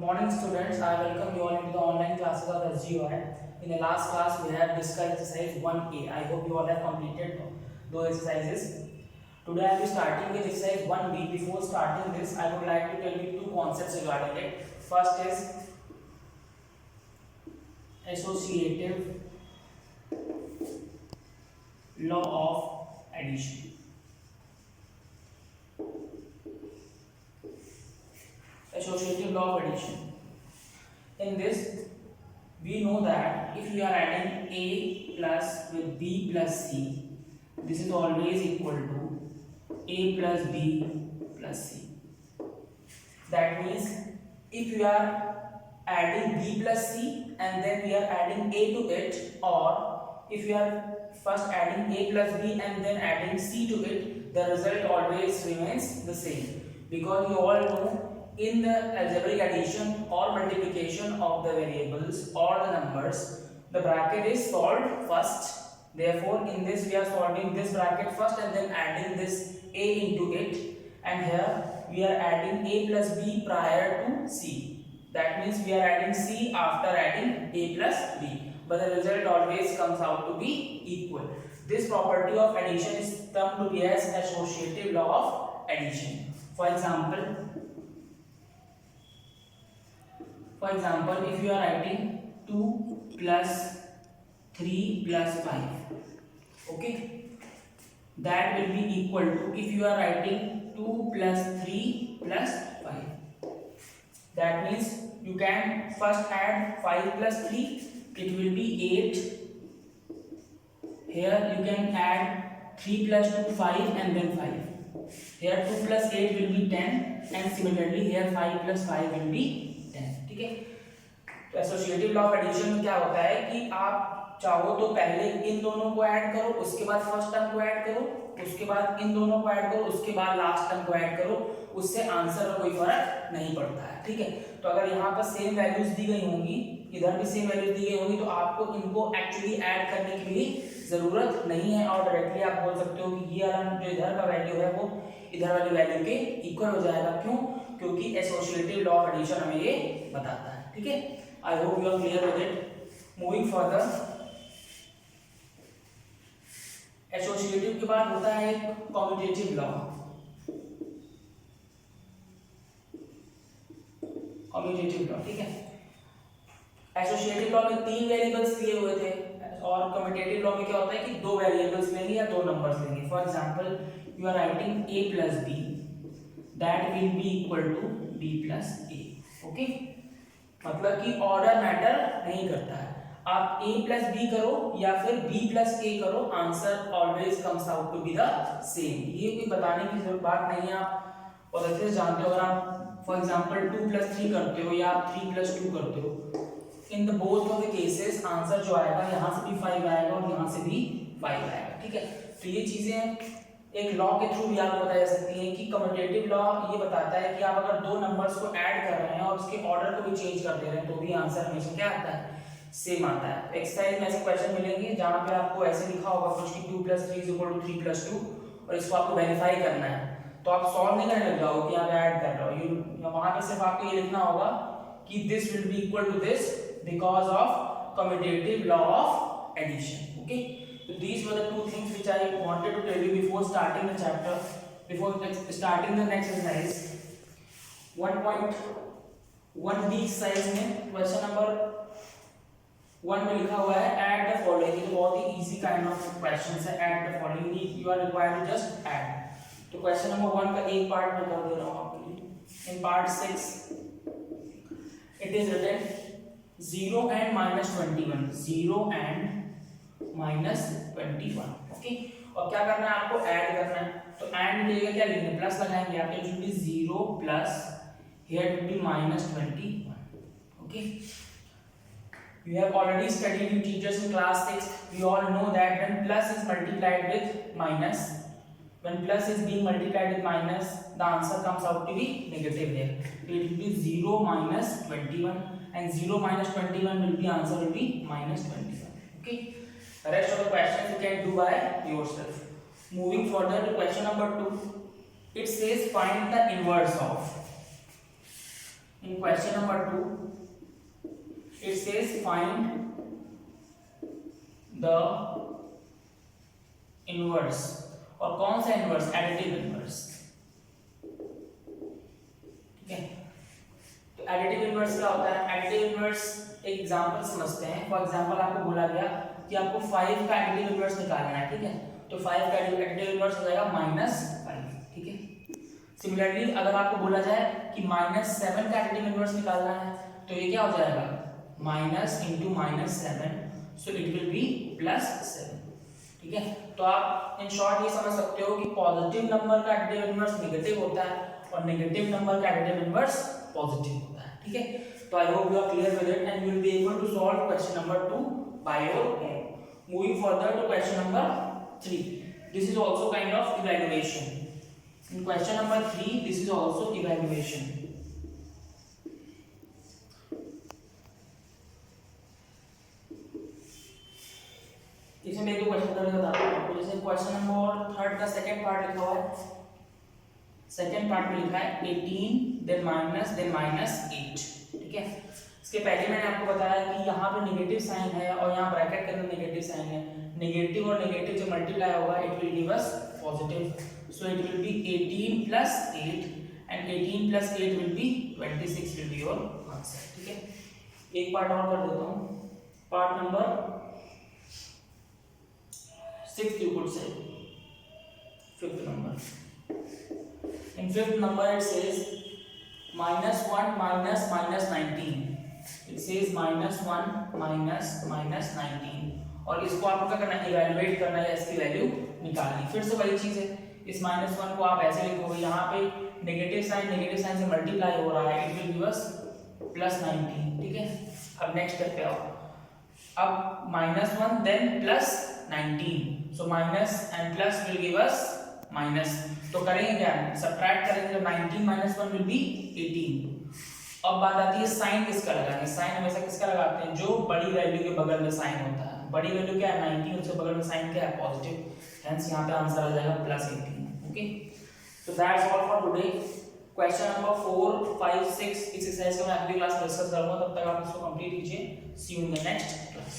morning students, I welcome you all into the online classes of SGOI. In the last class we have discussed exercise 1A. I hope you all have completed those exercises. Today I will be starting with exercise 1B. Before starting this, I would like to tell you two concepts regarding it. First is associative law of addition. Associative law of addition. In this, we know that if you are adding A plus with B plus C, this is always equal to A plus B plus C. That means if you are adding B plus C and then we are adding A to it, or if you are first adding A plus B and then adding C to it, the result always remains the same, because you all know in the algebraic addition or multiplication of the variables or the numbers, the bracket is solved first. Therefore, in this we are solving this bracket first and then adding this A into it, and here we are adding A plus B prior to C. That means we are adding C after adding A plus B, but the result always comes out to be equal. This property of addition is termed to be as associative law of addition. For example, if you are writing 2 plus 3 plus 5, okay, that will be equal to, if you are writing 2 plus 3 plus 5, that means you can first add 5 plus 3, it will be 8. Here you can add 3 plus 2, 5 and then 5. Here 2 plus 8 will be 10, and similarly here 5 plus 5 will be 10. ठीक है, तो associative law of addition में क्या होता है कि आप चाहो तो पहले इन दोनों को ऐड करो, उसके बाद फर्स्ट टर्म को ऐड करो, उसके बाद इन दोनों को ऐड करो, उसके बाद लास्ट टर्म को ऐड करो, उससे आंसर में कोई फर्क नहीं पड़ता है। ठीक है, तो अगर यहाँ पर सेम वैल्यूज दी गई होंगी, इधर भी सेम वैल्यूज दी गई होंगी, तो आपको इनको एक्चुअली ऐड करने की भी जरूरत नहीं है, और डायरेक्टली आप बोल सकते हो कि ये वाला जो इधर का वैल्यू है वो इधर वाली वैल्यू के इक्वल हो जाएगा। क्यों? क्योंकि एसोसिएटिव लॉ ऑफ एडिशन हमें ये बताता है। ठीक है, I hope you are clear with it. Moving further, associative के बाद होता है एक कम्यूटेटिव लॉ। कम्यूटेटिव लॉ, ठीक है, एसोसिएटिव लॉ में 3 वेरिएबल्स दिए हुए थे, और कम्यूटेटिव लॉ में क्या होता है कि 2 वेरिएबल्स लेंगे या 2 नंबर्स लेंगे। For example, you are writing a plus b, that will be equal to b plus a. Okay, मतलब कि ऑर्डर मैटर नहीं करता है, आप a plus b करो या फिर b plus a करो, answer always comes out to be the same. ये कोई बताने की जरूरत बात नहीं है, आप और अच्छे से जानते हो। अगर आप फॉर एग्जांपल 2 plus 3 करते हो या आप 3 plus 2 करते हो, in the both of the cases answer जो आएगा यहाँ से भी 5 आएगा और यहाँ से भी 5 आएगा। ठीक है, तो ये चीजें एक लॉ के थ्रू भी आपको बताई जा सकती है कि कम्यूटेटिव लॉ ये बताता है कि आप अगर 2 नंबर्स को ऐड कर रहे हैं और उसके ऑर्डर को भी चेंज कर दे रहे हैं, तो भी आंसर हमेशा क्या आता है? सेम आता है। एक्सरसाइज में ऐसे क्वेश्चन मिलेंगे जहां पे आपको ऐसे लिखा होगा कुछ कि 2 plus 3 = 3 plus 2, और इसको आपको वेरीफाई करना है, तो आप सॉल्व नहीं करने लग जाओगे कि आप ऐड कर रहे हो। वहां पे सिर्फ आपको ये लिखना होगा कि this will be equal to this because of commutative law of addition. Okay, so these were the 2 things which I wanted to tell you before starting the chapter, before starting the next exercise। 1.1b exercise में question number 1 में लिखा हुआ है add the following. ये बहुत ही easy kind of questions है। Add the following, you are required to just add. तो क्वेश्चन नंबर 1 का एक पार्ट मैं कर दे रहा हूं आपके लिए। In part 6 it is written 0 and -21, 0 and -21। Okay, और क्या करना है आपको? ऐड करना है। तो ऐड में क्या लिखेंगे? प्लस लगाएंगे। यहाँ पे it will be 0 plus here it will be -21। Okay, you have already studied, you teachers in class 6, we all know that when plus is multiplied with minus, when plus is being multiplied with minus, the answer comes out to be negative here. So it will be 0 minus 21, and 0 minus 21 will be answer will be -21. Okay, the rest of the questions you can do by yourself. Moving further to question number 2, it says find the inverse of। In question number 2, it says find the inverse, और कौन सा inverse? Additive inverse. ठीक है, तो additive inverse क्या होता है? Additive inverse एक एग्जांपल समझते हैं। फॉर एग्जांपल आपको बोला गया कि आपको 5 का एडिटिव इनवर्स निकालना है, ठीक है, तो 5 का एडिटिव इनवर्स हो जाएगा -5, ठीक है। सिमिलरली अगर आपको बोला जाए कि -7 का एडिटिव इनवर्स निकालना है, तो ये क्या हो जाएगा? Minus into -7, so it will be +7, ठीक है। तो आप इन शॉर्ट ये समझ सकते हो कि पॉजिटिव नंबर का एडिटिव इनवर्स नेगेटिव होता है और नेगेटिव नंबर का एडिटिव इनवर्स पॉजिटिव होता है, ठीक है। तो I hope you are clear with it and you will be able to solve question number 2 by your own. Moving further to question number 3, this is also kind of evaluation. In question number 3, this is also evaluation. इसमें मैं दो question करके बताता हूँ आपको। जैसे question number 3 का second part लिखा हुआ है, सेकंड पार्ट में लिखा है 18 then -8, ठीक है। इसके पहले मैंने आपको बताया कि यहाँ पे नेगेटिव साइन है और यहाँ ब्रैकेट के अंदर नेगेटिव साइन है। नेगेटिव और नेगेटिव जब मल्टीप्लाई होगा it will give us positive, so it will be 18 plus 8 and 18 plus 8 will be 26 will be your answer, ठीक है। एक पार्ट और कर देता हूँ, part number 6 you could say, fifth number. In fifth number it says -1 minus -19, it says -1 minus -19 और इसको आपको क्या करना है? इवैल्यूएट करना है, इसकी वैल्यू निकालनी। फिर से वही चीज है, इस -1 को आप ऐसे लिखोगे, यहाँ पे नेगेटिव साइन से मल्टीप्लाई हो रहा है, इट विल गिव अस +19, ठीक है। अब नेक्स्ट स्टेप पे आओ, अब -1 then +19, so minus and plus will give us minus. तो करेंगे क्या? सब्ट्रैक्ट करेंगे, तो 19 - 1 विल बी 18। अब बात आती है साइन किसका लगाएंगे। साइन हमेशा किसका लगाते हैं? जो बड़ी वैल्यू के बगल में साइन होता है। बड़ी वैल्यू क्या है? 19, उसके बगल में साइन क्या है? पॉजिटिव, हेंस यहाँ पे आंसर आ जाएगा +18। Okay, so that's all for today. Question number 4, 5, 6 इस एक्सरसाइज को मैं अगली क्लास में डिस्कस करूंगा, तब तक आप इसको कंप्लीट कीजिए। See you in the next class.